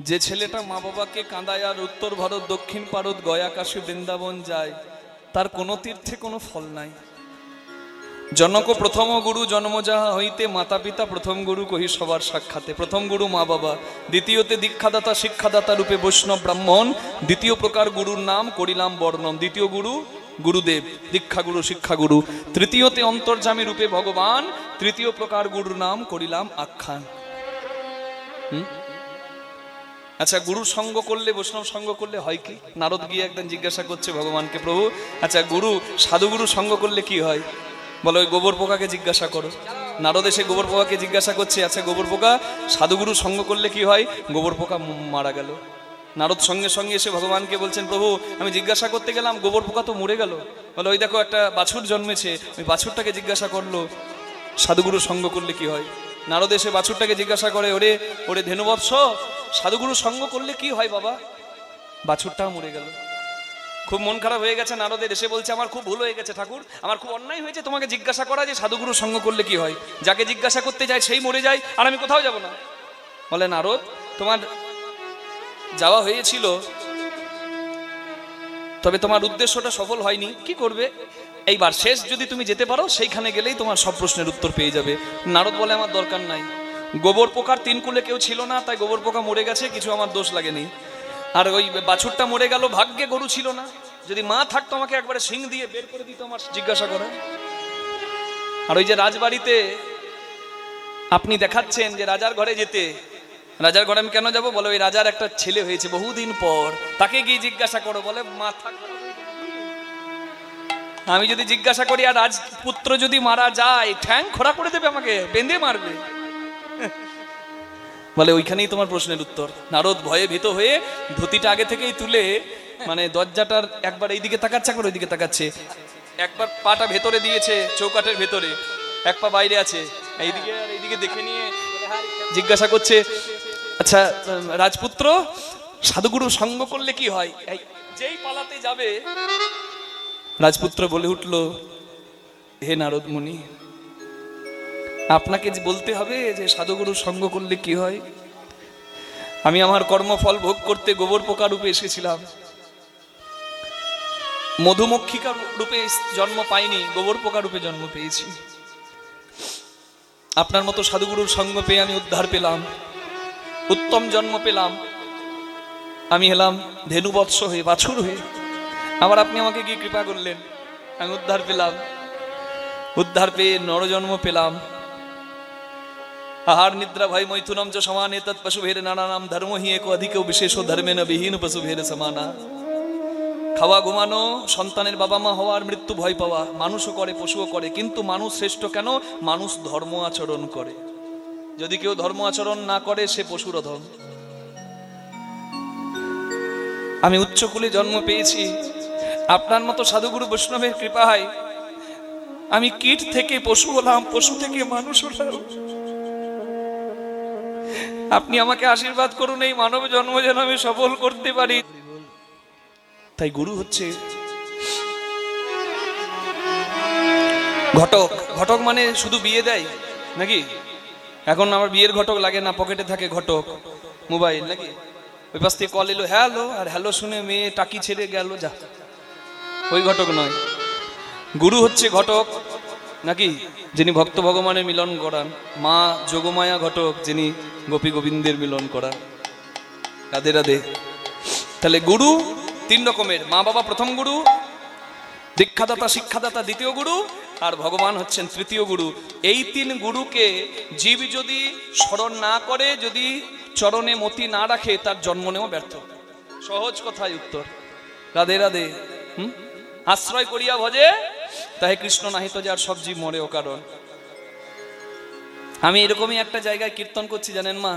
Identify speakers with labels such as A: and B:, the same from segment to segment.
A: যে ছেলেটা মা বাবাকে কাঁদায় আর উত্তর ভারত দক্ষিণ ভারত গয়া কাশী বৃন্দাবন যায়, তার কোনো তীর্থে কোনো ফল নাই। জনক প্রথম গুরু জন্ম যাহা হইতে, মাতা পিতা প্রথম গুরু কহি সবার সাক্ষাতে। প্রথম গুরু মা বাবা, দ্বিতীয়তে দীক্ষাদাতা শিক্ষাদাতা রূপে বৈষ্ণব ব্রাহ্মণ, দ্বিতীয় প্রকার গুরুর নাম করিলাম বর্ণন। দ্বিতীয় গুরু গুরুদেব, দীক্ষাগুরু শিক্ষাগুরু। তৃতীয়তে অন্তর্যামী রূপে ভগবান, তৃতীয় প্রকার গুরুর নাম করিলাম আখ্যান। আচ্ছা, গুরু সঙ্গ করলে, বৈষ্ণব সঙ্গ করলে হয় কি? নারদ গিয়ে একদিন জিজ্ঞাসা করছে ভগবানকে, প্রভু আচ্ছা গুরু সাধুগুরু সঙ্গ করলে কি হয়? বলো ওই গোবর পোকাকে জিজ্ঞাসা করো। নারদ এসে গোবর পোকাকে জিজ্ঞাসা করছে, আচ্ছা গোবর পোকা সাধুগুরু সঙ্গ করলে কি হয়? গোবর পোকা মারা গেল। নারদ সঙ্গে সঙ্গে এসে ভগবানকে বলছেন, প্রভু আমি জিজ্ঞাসা করতে গেলাম, গোবর পোকা তো মরে গেল। বলো ওই দেখো একটা বাছুর জন্মেছে, ওই বাছুরটাকে জিজ্ঞাসা করলো সাধুগুরু সঙ্গ করলে কি হয়। নারদ এসে বাছুরটাকে জিজ্ঞাসা করে, ওরে ওরে ধেনুবৎস, সাধুগুরু সঙ্গ করলে কি হয় বাবা? বাছুরটাও মরে গেল। খুব মন খারাপ হয়ে গেছে নারদের। এসে বলছে, আমার খুব ভুল হয়ে গেছে ঠাকুর, আমার খুব অন্যায় হয়েছে তোমাকে জিজ্ঞাসা করা যে সাধুগুরু সঙ্গ করলে কি হয়। যাকে জিজ্ঞাসা করতে যায় সেই মরে যায়, আর আমি কোথাও যাব না। বলে নারদ, তোমার যাওয়া হয়েছিল, তবে তোমার উদ্দেশ্যটা সফল হয়নি। কি করবে, এইবার শেষ যদি তুমি যেতে পারো সেইখানে গেলেই তোমার সব প্রশ্নের উত্তর পেয়ে যাবে। নারদ বলে, আমার দরকার নাই। গোবর পোকার তিন কুলে কেউ ছিল না, তাই গোবর পোকা মরে গেছে, কিছু আমার দোষ লাগেনি। আর ওই বাছুরটা মরে গেল, ভাগ্যে গরু ছিল না। যদি মা থাকতো আমাকে একবারে শিং দিয়ে বের করে দিত আমার জিজ্ঞাসা করে। আর ওই যে রাজবাড়িতে আপনি দেখাচ্ছেন যে রাজার ঘরে যেতে, রাজার ঘরে আমি কেন যাব? বলে ওই রাজার একটা ছেলে হয়েছে বহুদিন পর, তাকে গিয়ে জিজ্ঞাসা করো। বলে মাথা, আমি যদি জিজ্ঞাসা করি আর রাজপুত্র যদি মারা যায়, ঠ্যাং খোড়া করে দেবে, আমাকে বেঁধে মারবে। বলে ওইখানেই তোমার প্রশ্নের উত্তর। নারদ ভয়ে ভীত হয়ে ধুতিটা আগে থেকেই তুলে, মানে দরজাটার একবার এইদিকে তাকাচ্ছে, একবার ওইদিকে তাকাচ্ছে, একবার পাটা ভেতরে দিয়েছে চৌকাঠের ভেতরে, এক পা বাইরে আছে, এইদিকে আর এইদিকে দেখে নিয়ে জিজ্ঞাসা করছে, আচ্ছা রাজপুত্র সাধুগুরু সঙ্গ করলে কি হয়? যেই পালাতে যাবে রাজপুত্র বলে উঠল, হে নারদ মুনি, আপনাকে বলতে হবে যে সাধুগুরু সঙ্গ করলে কি হয়? আমি আমার কর্মফল ভোগ করতে গোবর পোকা রূপে এসেছিলাম, মধুমক্ষিকা রূপে জন্ম পাইনি, গোবর পোকা রূপে জন্ম পেয়েছি। আপনার মতো সাধুগুরুর সঙ্গ পেয়ে আমি উদ্ধার পেলাম, উত্তম জন্ম পেলাম। আমি এলাম ধেনুবৎস হয়ে, বাছুর হয়ে। আবার আপনি আমাকে গিয়ে কৃপা করলেন, আমি উদ্ধার পেলাম, উদ্ধার পেয়ে নরজন্ম পেলাম। আহার নিদ্রা ভয় মৈথুনম চ সমানে তৎ পশুভের নানা নাম ধর্ম হি এক অধিক বিশেষ ধর্মে ন বিহীন পশুভের সমানা। খাওয়া ঘুমানো, সন্তানের বাবা মা হওয়ার, মৃত্যু ভয় পাওয়া, মানুষও করে পশুও করে, কিন্তু মানুষ শ্রেষ্ঠ কেন? মানুষ ধর্ম আচরণ করে। যদি কেউ ধর্ম আচরণ না করে সে পশুর অধম। আমি উচ্চকুলে জন্ম পেয়েছি, আপনার মতো সাধুগুরু বৈষ্ণবের কৃপায় আমি কীট থেকে পশু হলাম, পশু থেকে মানুষ হলাম। আপনি আমাকে আশীর্বাদ করুন, এই মানব জন্ম যেন আমি সফল করতে পারি। তাই গুরু হচ্ছে ঘটক। ঘটক মানে শুধু বিয়ে দেয় নাকি? এখন আমার বিয়ের ঘটক লাগে না, পকেটে থাকে ঘটক, মোবাইল নাকি? ওই পাশ থেকে কল এলো, হ্যালো, আর হ্যালো শুনে মেয়ে টাকি ছেড়ে গেল, যা, ওই ঘটক নয়। গুরু হচ্ছে ঘটক নাকি, যিনি ভক্ত ভগবানের মিলন করান। মা যোগমায়া ঘটক, যিনি গোপী গোবিন্দের মিলন করান। রাধে রাধে। তাহলে গুরু তিন রকমের, মা বাবা প্রথম গুরু, দীক্ষাদাতা শিক্ষাদাতা দ্বিতীয় গুরু, আর ভগবান হচ্ছেন তৃতীয় গুরু। এই তিন গুরুকে জীব যদি স্মরণ না করে, যদি চরণে মতি না রাখে, তার জন্ম নেওয়া ব্যর্থ। সহজ কথায় উত্তর। রাধে রাধে। আশ্রয় করিয়া ভজে তাহে কৃষ্ণ নাহিত যার, সব জীব মরে ও কারণ। আমি এরকমই একটা জায়গায় কীর্তন করছি জানেন মা,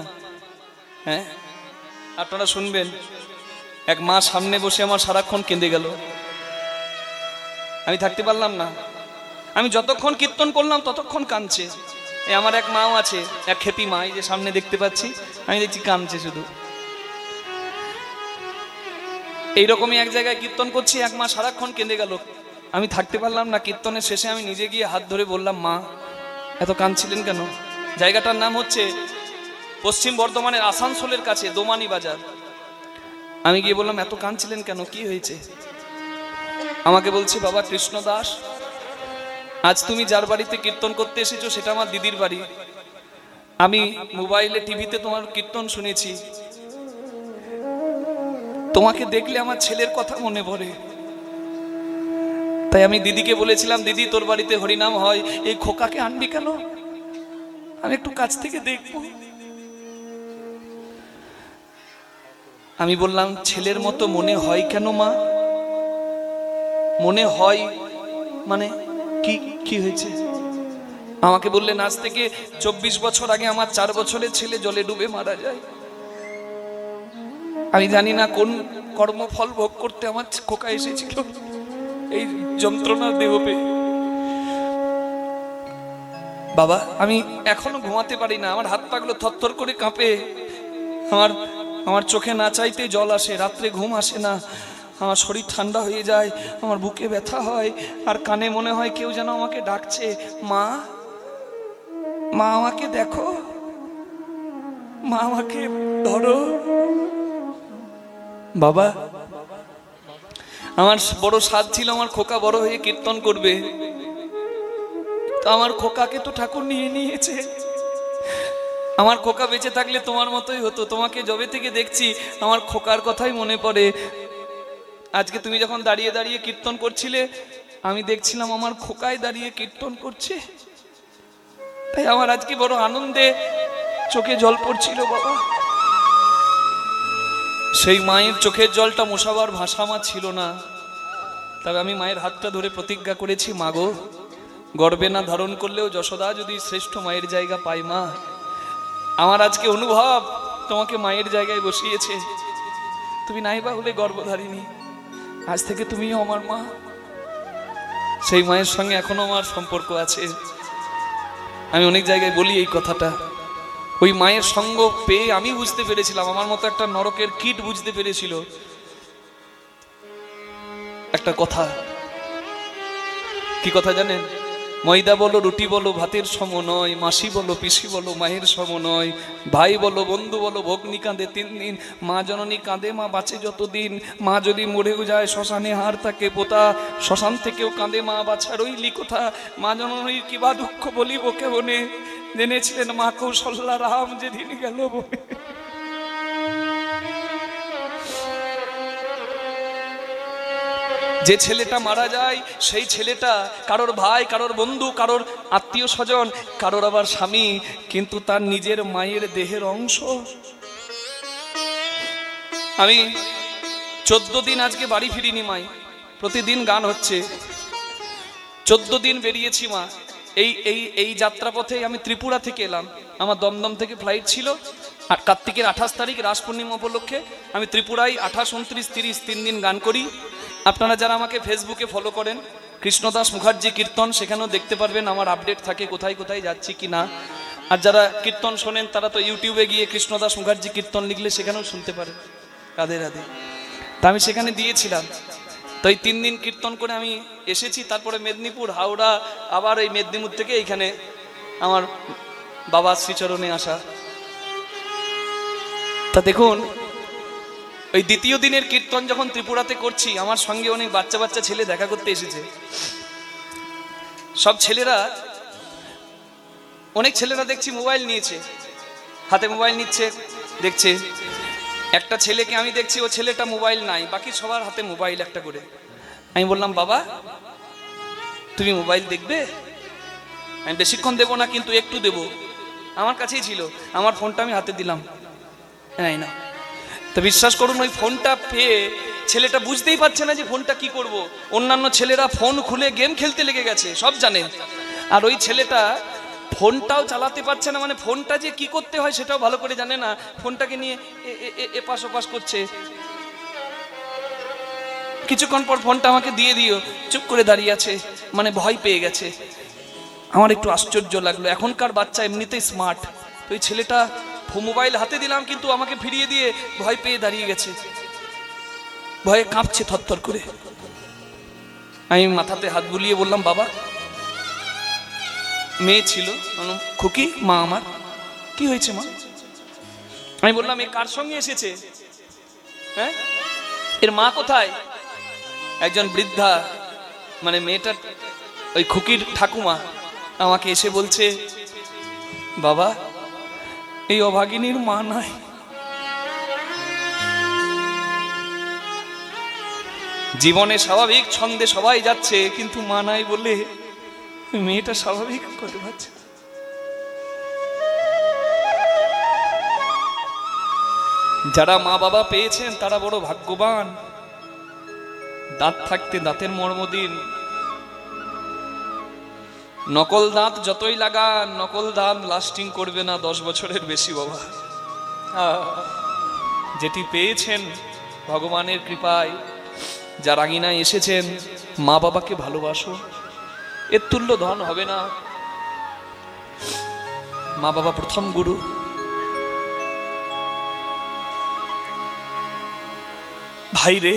A: হ্যাঁ আপনারা শুনবেন। এক মা সামনে বসে আমার সারাক্ষণ কেঁদে গেল, আমি থাকতে পারলাম না। আমি যতক্ষণ কীর্তন করলাম ততক্ষণ কাঁদছে। এই আমার এক মাও আছে, এক খেপি মা, এই যে সামনে দেখতে পাচ্ছি, আমি দেখছি কাঁদছে শুধু। এইরকমই এক জায়গায় কীর্তন করছি, এক মা সারাক্ষণ কেঁদে গেল, আমি থাকতে পারলাম না। কীর্তনের শেষে আমি নিজে গিয়ে হাত ধরে বললাম, মা এত কাঁদছিলেন কেন? জায়গাটার নাম হচ্ছে পশ্চিম বর্ধমানের আসানসোলের কাছে দোমানি বাজার। আমি গিয়ে বললাম, এত কাঁদছিলেন কেন, কি হয়েছে? আমাকে বলছে, বাবা কৃষ্ণ দাস, আজ তুমি যার বাড়িতে কীর্তন করতে এসেছো সেটা আমার দিদির বাড়ি। আমি মোবাইলে টিভিতে তোমার কীর্তন শুনেছি, তোমাকে দেখলে আমার ছেলের কথা মনে পড়ে। তাই আমি দিদিকে বলেছিলাম, দিদি তোর বাড়িতে হরিনাম হয়, এই খোকাকে আনবি কেন, আমি একটু কাছ থেকে দেখব। আমি বললাম, ছেলের মতো মনে হয় কেন মা? মনে হয় মানে কি কি হয়েছে? আমাকে বললেন, আজ থেকে 24 বছর আগে আমার 4 বছরের ছেলে জলে ডুবে মারা যায়। আমি জানি না কোন কর্মফল ভোগ করতে আমার খোকা এসেছিল এই যন্ত্রণার দেহ পেয়ে। বাবা, আমি এখনো ঘুমাতে পারি না, আমার হাত পাগুলো থরথর করে কাঁপে, আমার চোখে না চাইতে জল আসে, রাত্রে ঘুম আসে না, আমার শরীর ঠান্ডা হয়ে যায়, আমার বুকে ব্যথা হয়, আর কানে মনে হয় কেউ যেন আমাকে ডাকছে, মা মা আমাকে দেখো, মা আমাকে ধরো। বাবা, আমার বড় সাধ ছিল আমার খোকা বড় হয়ে কীর্তন করবে, তো আমার খোকাকে তো ঠাকুর নিয়ে নিয়েছে। আমার খোকা বেঁচে থাকলে তোমার মতোই হতো। তোমাকে যবে থেকে দেখছি আমার খোকার কথাই মনে পড়ে। আজকে তুমি যখন দাঁড়িয়ে দাঁড়িয়ে কীর্তন করছিলে, আমি দেখছিলাম আমার খোকাই দাঁড়িয়ে কীর্তন করছে, তাই আমার আজকে বড় আনন্দে চোখে জল পড়ছিল। বাবা, সেই মায়ের চোখের জলটা মোছাবার ভাষা আমার ছিল না, তবে আমি মায়ের হাতটা ধরে প্রতিজ্ঞা করেছি, মাগো, গর্বে না ধারণ করলেও যশোদা যদি শ্রেষ্ঠ মায়ের জায়গা পায়, মা আমার আজকে অনুভব তোমাকে মায়ের জায়গায় বসিয়েছে। তুমি নাইবা হলে গর্ভধারিণী, আজ থেকে তুমিও আমার মা। সেই মায়ের সঙ্গে এখনো আমার সম্পর্ক আছে। আমি অনেক জায়গায় বলি এই কথাটা। ওই মায়ের সঙ্গ পেয়ে আমি বুঝতে পেরেছিলাম, আমার মতো একটা নরকের কীট বুঝতে পেরেছিল একটা কথা। কি কথা জানেন? ময়দা বলো রুটি বলো ভাতের সম নয়, মাসি বলো পিসি বলো মায়ের সম নয়, ভাই বলো বন্ধু বলো ভগ্নি কাঁদে 3 দিন, মা জননী কাঁদে মা বাঁচে যতদিন, মা যদি মরেও যায় শ্মশানে হার তাকে পোতা, শ্মশান থেকেও কাঁদে মা বাছা রইলি কোথা, মা জননীর কিবা দুঃখ বলিব কেবনে, জেনেছিলেন মা কৌশল্যা রাম যেদিন গেল বনে। যে ছেলেটা মারা যায় সেই ছেলেটা কারোর ভাই, কারোর বন্ধু, কারোর আত্মীয় স্বজন, কারোর আবার স্বামী, কিন্তু তার নিজের মায়ের দেহের অংশ। আমি 14 দিন আজকে বাড়ি ফিরিনি মাই, প্রতিদিন গান হচ্ছে। 14 দিন বেরিয়েছি মা। এই যাত্রাপথে আমি ত্রিপুরা থেকে এলাম, আমার দমদম থেকে ফ্লাইট ছিল, আর কার্তিকের 28 তারিখ রাস পূর্ণিমা উপলক্ষে আমি ত্রিপুরায় 28, 29, 30 3 দিন গান করি। আপনারা যারা আমাকে ফেসবুকে ফলো করেন, কৃষ্ণদাস মুখার্জি কীর্তন, সেখানেও দেখতে পারবেন আমার আপডেট থাকে কোথায় কোথায় যাচ্ছি কি না। আর যারা কীর্তন শোনেন তারা তো ইউটিউবে গিয়ে কৃষ্ণদাস মুখার্জি কীর্তন লিখলে সেখানেও শুনতে পারেন। রাধে রাধে। তা আমি সেখানে দিয়েছিলাম। তো এই 3 দিন কীর্তন করে আমি এসেছি, তারপরে মেদিনীপুর, হাওড়া, আবার এই মেদিনীপুর থেকে এইখানে আমার বাবা শ্রীচরণে আসা। তা দেখুন, ওই দ্বিতীয় দিনের কীর্তন যখন ত্রিপুরাতে করছি, আমার সঙ্গে অনেক বাচ্চা বাচ্চা ছেলে দেখা করতে এসেছে। সব ছেলেরা, অনেক ছেলেরা দেখছি মোবাইল নিয়েছে, হাতে মোবাইল নিচ্ছে, দেখছে। একটা ছেলেকে আমি দেখছি, ও ছেলেটা মোবাইল নাই, বাকি সবার হাতে মোবাইল একটা করে। আমি বললাম, বাবা তুমি মোবাইল দেখবে? আমি বেশিক্ষণ দেবো না, কিন্তু একটু দেবো। আমার কাছেই ছিল, আমার ফোনটা আমি হাতে দিলাম, না। তো বিশ্বাস করুন, ওই ফোনটা পেয়ে ছেলেটা বুঝতেই পারছে না যে ফোনটা কি করব। অন্যান্য ছেলেরা ফোন খুলে গেম খেলতে লেগে গেছে, সব জানে, আর ওই ছেলেটা ফোনটাও চালাতে পারছে না, মানে ফোনটা যে কি করতে হয় সেটাও ভালো করে জানে না। ফোনটাকে নিয়ে এপাশ ওপাশ করছে। কিছুক্ষণ পর ফোনটা আমাকে দিয়ে দিও, চুপ করে দাঁড়িয়ে আছে, মানে ভয় পেয়ে গেছে। আমার একটু আশ্চর্য লাগলো, এখনকার বাচ্চা এমনিতেই স্মার্ট। তো ওই ছেলেটা মোবাইল হাতে দিলাম, কিন্তু আমাকে ফিরিয়ে দিয়ে ভয় পেয়ে দাঁড়িয়ে গেছে, ভয়ে কাঁপছে থরথর করে। আমি মাথাতে হাত বুলিয়ে বললাম, বাবা। মেয়ে ছিল, খুকি, মা আমার, কি হয়েছে মা? আমি বললাম এ কার সঙ্গে এসেছে? হ্যাঁ, এর মা কোথায়? একজন বৃদ্ধা, মানে মেয়েটার ওই খুকির ঠাকুমা আমাকে এসে বলছে, বাবা এই অভাগিনীর মা নাই। জীবনে স্বাভাবিক ছন্দে সবাই যাচ্ছে, কিন্তু মা নাই বলে মেয়েটা স্বাভাবিক করতে পারছে। যারা মা বাবা পেয়েছেন তারা বড় ভাগ্যবান। দাঁত থাকতে দাঁতের মর্ম দিন। নকল দাঁত যতই লাগান, নকল দাঁত লাস্টিং করবে না 10 বছরের বেশি বাবা। যেটি পেয়েছেন ভগবানের কৃপায়, যার আঙিনায় এসেছেন, মা বাবাকে ভালোবাসো, এর তুল্য ধন হবে না। মা বাবা প্রথম গুরু। ভাই রে,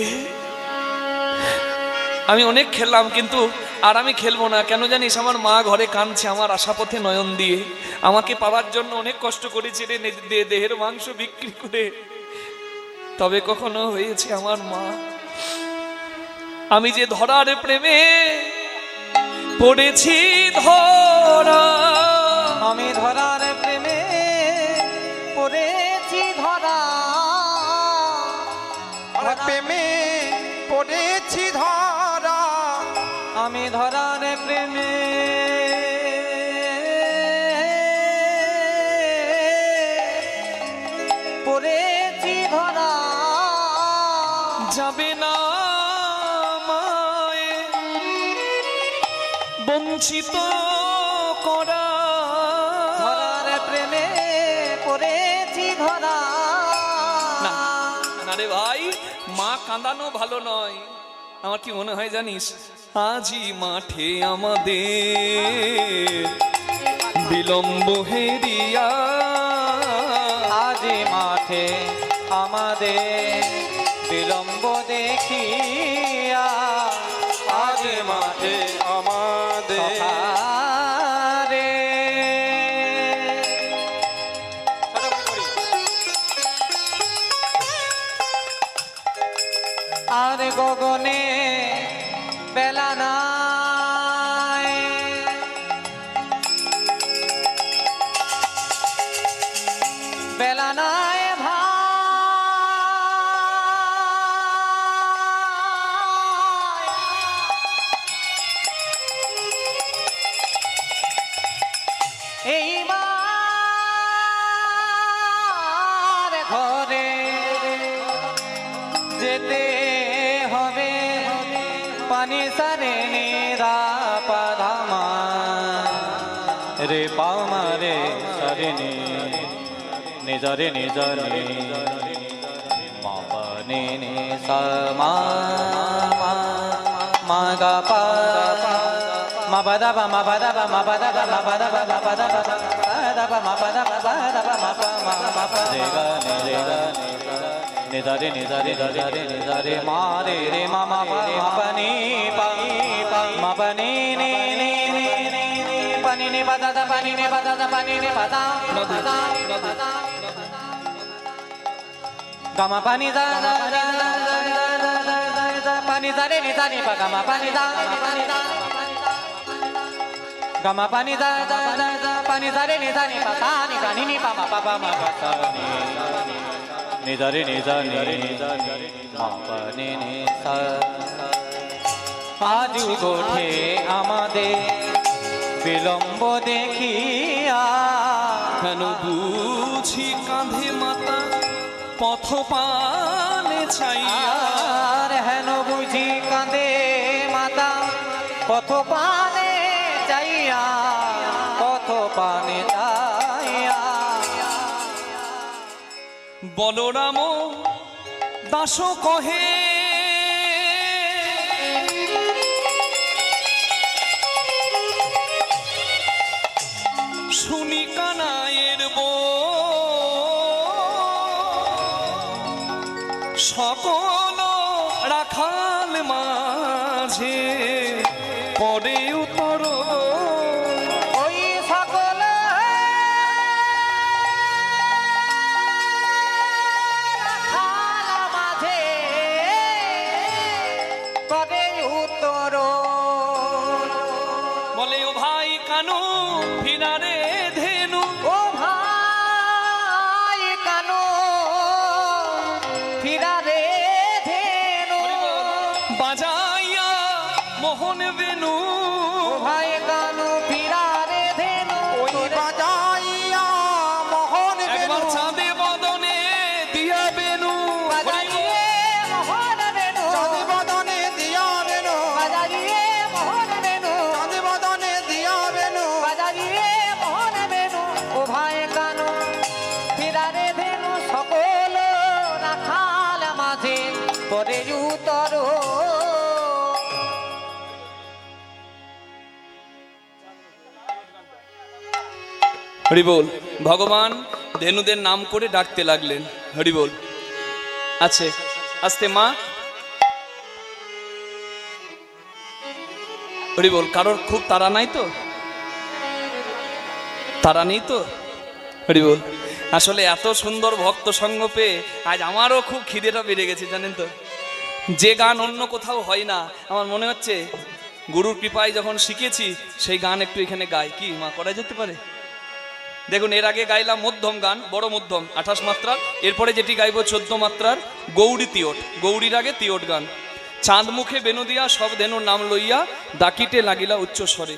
A: আমি অনেক খেললাম, কিন্তু আর আমি খেলবো না। কেন জানিস? আমার মা ঘরে কাঁদছে আমার আশাপথে নয়ন দিয়ে। আমাকে পাওয়ার জন্য অনেক কষ্ট করেছে রে, দেহের মাংস বিক্রি করে, তবে কখনো হয়েছে আমার মা। আমি যে ধরার প্রেমে পড়েছি ধরা,
B: আমি ধরার প্রেমে পড়েছি ধরা,
C: প্রেমে পড়েছি ধরা,
B: আমি ধরার প্রেমে পড়েছি ধরা।
A: যাবে না মায়ে বঞ্চিত করা,
B: ধরার প্রেমে পড়েছি ধরা।
A: না রে ভাই, মা কাঁদানো ভালো নয়। আমার কি মনে হয় জানিস? আজি মাঠে আমাদের বিলম্ব হেরিয়া,
B: আজি মাঠে আমাদের বিলম্ব দেখিয়া, আজি মাঠে
C: আমাদের
B: রে আর গগনে বেলা নাই, বেলা নাই ভাই, এইবার ঘরে যেতে হবে, পানি সারে নিরা পাধামা রে পামা রে সারে নিজরে নিজরে মা পানি নি সা মা মা গা পা মা বাদা বা মা বাদা বা মা বাদা বা মা বাদা বা মা বাদা বা বাদা বা মা বাদা বা বাদা বা মা পা মা পা রে গা রে গা নিজারে নিজারে নিজারে নিজারে মা রে রে মা মা পা মা পা নি পা মা পা নি নি নি নি নি পানি নে বাদা দা পানি নে বাদা দা পানি নে বাদা বাদা গামা পানি দা দা দা দা পানি দা রে নি দা নি পা গামা পানি দা পানি দা গামা পানি দা দা দা পানি দা রে নি দা নি পা তা নি গা নি নি পা মা পা মা পা তা নি নিজারে নিজারে মা পা নি নি সা। আজ গোঠে আমাদের বিলম্ব দেখিয়া,
A: কেন বুঝি কাঁধে মাতা পথ পানে চাইয়া,
B: আর হেন বুঝি কাঁদে মাতা পথ পানে চাইয়া, পথ পানে চাইয়া।
A: বলরাম দাস কহে শুনি কানাইয়ের সকল রাখাল মাঝে পরে উত্তর
B: ওই সকল
A: বলে ও ভাই কানু ফিরারে ধেনু,
B: ও ভাই কানো ফিরারে ধেনু,
A: বাজাইয়া মোহন বেনু,
B: ও ভাই কানো ফিরারে ধেনু,
C: ওই বাজাইয়া মোহন
A: একবার
C: বেনু
A: চাঁদে বদনে দিয়া বেনু,
B: বাজাইয়ে মোহন বেনু,
C: চাঁদ বদনে দিয়া বেনু
B: বাজাইয়ে মোহন বেনু,
C: চাঁদ বদনে দিয়া বেনু
B: বাজাইয়ে মোহন বেনু, ও ভাই কানো ফিরারে ধেনু, সকল রাখাল মাঝে পরে উতর।
A: হরি বল। ভগবান ধেনুদের নাম করে ডাকতে লাগলেন, হরি বল। আছে আস্তে মা, হরি বল। কারোর খুব তাড়া নাই তো, তাড়া নেই তো, হরি বল। আসলে এত সুন্দর ভক্ত সঙ্গ পেয়ে আজ আমারও খুব খিদেটা বেড়ে গেছে জানেন তো। যে গান অন্য কোথাও হয় না, আমার মনে হচ্ছে গুরুর কৃপায় যখন শিখেছি সেই গান একটু এখানে গাই, কি মা করা যেতে পারে? দেখুন এর আগে গাইলাম মধ্যম গান, বড় মধ্যম 28 মাত্রার, এরপরে যেটি গাইব 14 মাত্রার গৌরী তিওট, গৌরীর আগে তিওট গান। চাঁদ মুখে বেনু দিয়া সব ধেনুর নাম লইয়া ডাকিতে লাগিলা উচ্চ স্বরে।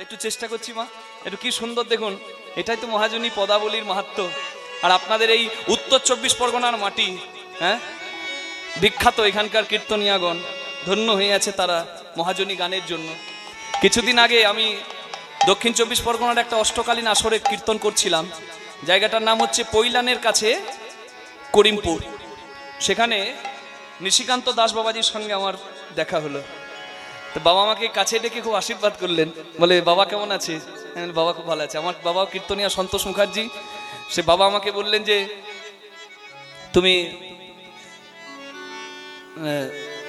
A: একটু চেষ্টা করছি মা, একটু কি সুন্দর দেখুন, এটাই তো মহাজনী পদাবলীর মাহাত্ম্য। আর আপনাদের এই উত্তর 24 পরগনার মাটি, হ্যাঁ বিখ্যাত এখানকার কীর্তনিয়াগণ ধন্য হয়ে আছে তারা মহাজনী গানের জন্য। কিছুদিন আগে আমি দক্ষিণ 24 পরগনার একটা অষ্টকালীন আসরে কীর্তন করছিলাম, জায়গাটার নাম হচ্ছে পৈলানের কাছে করিমপুর। সেখানে নিশিকান্ত দাস বাবাজির সঙ্গে আমার দেখা হলো। তো বাবা আমাকে কাছে ডেকে খুব আশীর্বাদ করলেন, বলে বাবা কেমন আছে? আমি বললাম, বাবা খুব ভালো আছে। আমার বাবাও কীর্তনিয়া সন্তোষ মুখার্জি, সে বাবা আমাকে বললেন যে তুমি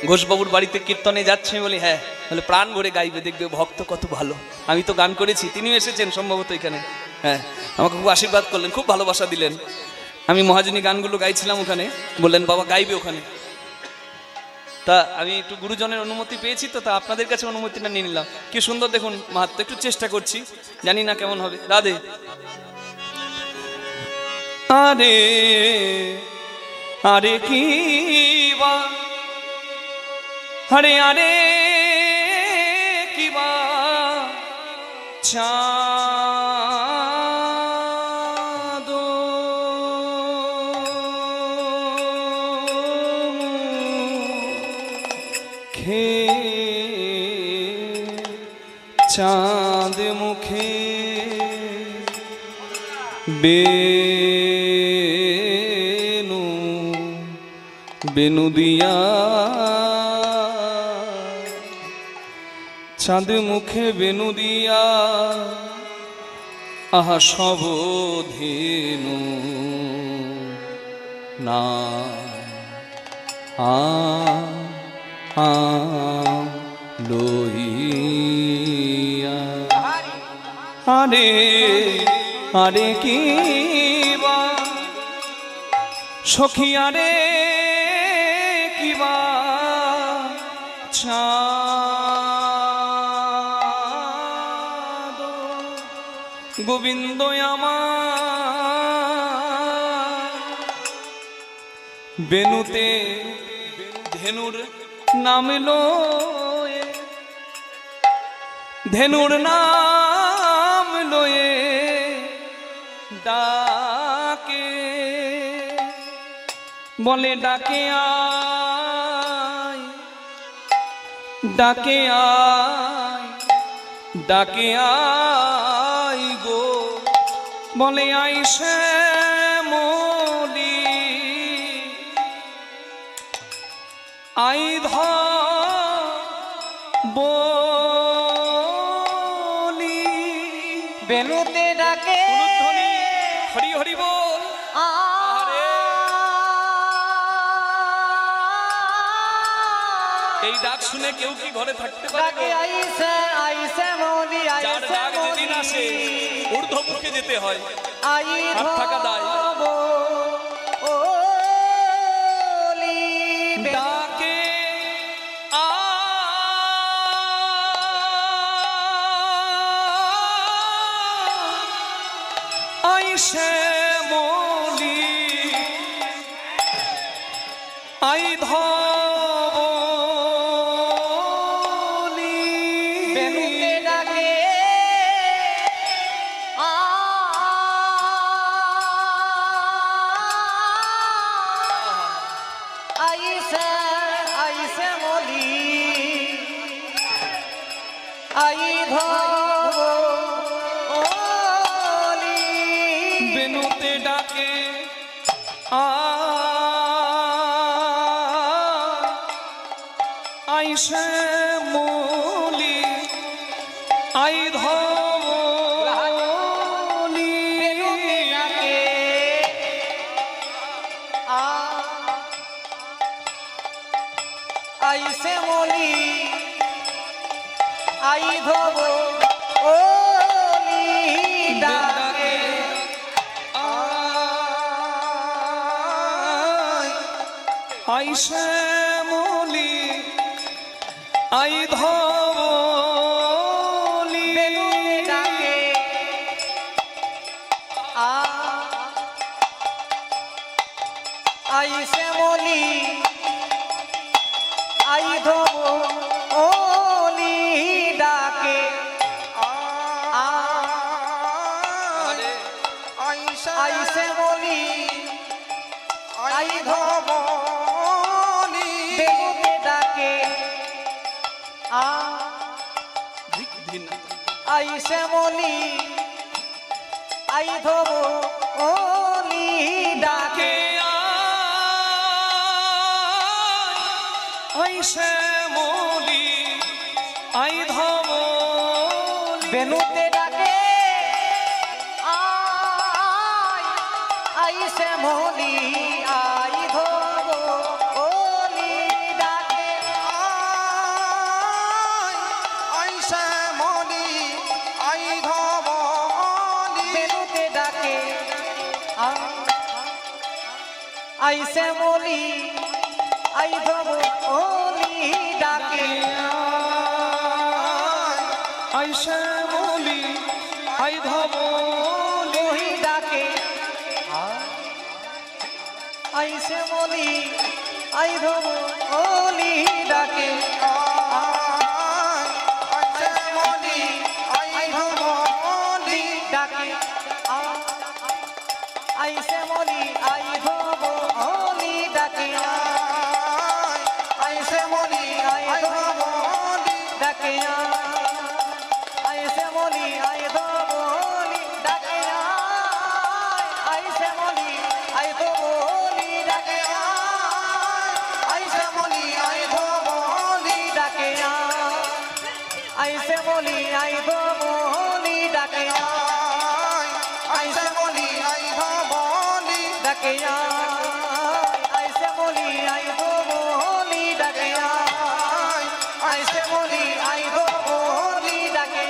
A: ঘোষবাবুর বাড়িতে কীর্তনে যাচ্ছে? আমি বলি হ্যাঁ। বলে প্রাণ ভরে গাইবে, দেখবে ভক্ত কত ভালো। আমি তো গান করেছি, তিনিও এসেছেন সম্ভবত এখানে, হ্যাঁ আমাকে খুব আশীর্বাদ করলেন, খুব ভালোবাসা দিলেন। আমি মহাজনী গানগুলো গাইছিলাম ওখানে, বললেন বাবা গাইবে ওখানে। তা আমি একটু গুরুজনের অনুমতি পেয়েছি তো, তা আপনাদের কাছে অনুমতিটা নিয়ে নিলাম। কি সুন্দর দেখুন মাহাত্ম্য, একটু চেষ্টা করছি, জানি না কেমন হবে। রাধে। আরে আরে কি বা, আরে আরে কি বা চাঁদ খে চাঁদ মুখে বেনু বেনু দিয়া, চাঁদ মুখে বেনু দিয়া আহা সব ধেনু না লইয়া। আরে আরে কি বা সখী, আরে কি বা চাঁদ গোবিন্দ আমার বেনুতে ধেনুর নাম লয়ে, ধেনুর নাম লয়ে ডাকে, বলে ডাকে আয়, ডাকে আয়, ডাকে আয় গো, বলে আইসে মলি আই বলি।
B: বেনুতে ডাকে
A: হরি হরি বল। এই ডাক শুনে কেউ কি ঘরে থাকতে পারে?
B: ডাকে আইসে আইসে মলি
A: যার
B: আইসে
A: ডাক যেদিন আসে ঊর্ধ্ব মুখে যেতে হয়,
B: আই
A: হাত থাকা দায়।
B: ওলি
A: ডাকে শ্যামলি আই ধবলি
B: বেনুকে ডাকে আইসে আইসে মলি আই ধবলি
A: বেনুতে ডাকে আই শ্যামলি আই ধবলি
B: বেনুকে ডাকে আইসে মলি আই ধব ওলি ডাকে
A: আই শ্যামলি আই ধবলি
B: বেনুকে ডাকে আইসে মলি আই ধব ওলি ডাকে আইসে মলি
C: আই ধবলি
B: বেনুকে ডাকে আইসে মলি আই ধব ওলি ডাকে
A: আই শ্যামলি আই ধবলি
B: বেনুতে ডাকে আইসে মলি আই ধব ওলি ডাকে
C: আই শ্যামলি আই ধবলি
B: বেনুতে ডাকে আইসে মলি আই ধব ওলি ডাকে
A: আই শ্যামলি আই ধবলি
B: ওহি ডাকে আইসে মলি আই ধব ওলি ডাকে
C: আই শ্যামলি আই ধবলি
B: ডাকে আইসে মলি আই ধব ওলি ডাকে
C: আই শ্যামলি আই ধবলি
B: ডাকে আইসে মলি আই ধব ওলি ডাকে আইসে মলি আই ধব ওলি ডাকে
C: আই শ্যামলি আই ধবলি
B: ডাকে আইসে মলি আই ধব ওলি ডাকে
C: আই শ্যামলি আই ধবলি
B: ডাকে আইসে মলি আই ধব ওলি ডাকে আইসে মলি আই ধব ওলি ডাকে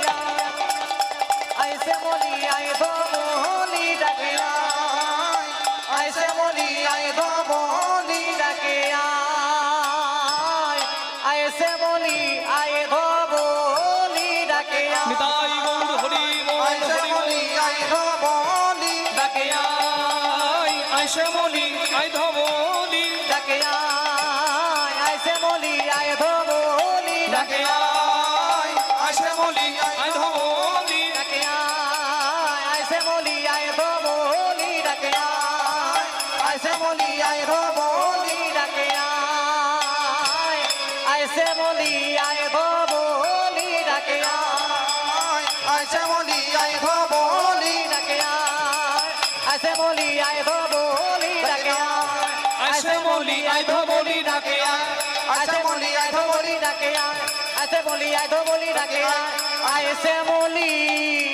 B: আইসে মলি আই ধব ওলি ডাকে আইসে মলি আই ধব ওলি ডাকে আইসে মলি আই ধব ওলি ডাকে
A: নিতাই গৌর হরি
C: আই
A: বল হরি
C: শ্যামলি আই ধবলি
B: ডাকে
A: আই শ্যামলি আই ধবলি
B: ডাকে আইসে মলি আই ধব ওলি ডাকে
A: আই শ্যামলি আই ধবলি
B: ডাকে আইসে মলি আই ধব ওলি ডাকে আইসে মলি আই ধব ওলি ডাকে আইসে মলি আই ধব ওলি ডাকে
C: আই শ্যামলি আই ধবলি
B: ডাকে আইসে মলি আই ধব ওলি ডাকে
A: আই শ্যামলি আই ধবলি ডাকে
B: আইসে মলি আই ধব ওলি ডাকে আইসে মলি আই ধব ওলি ডাকে আইসে মলি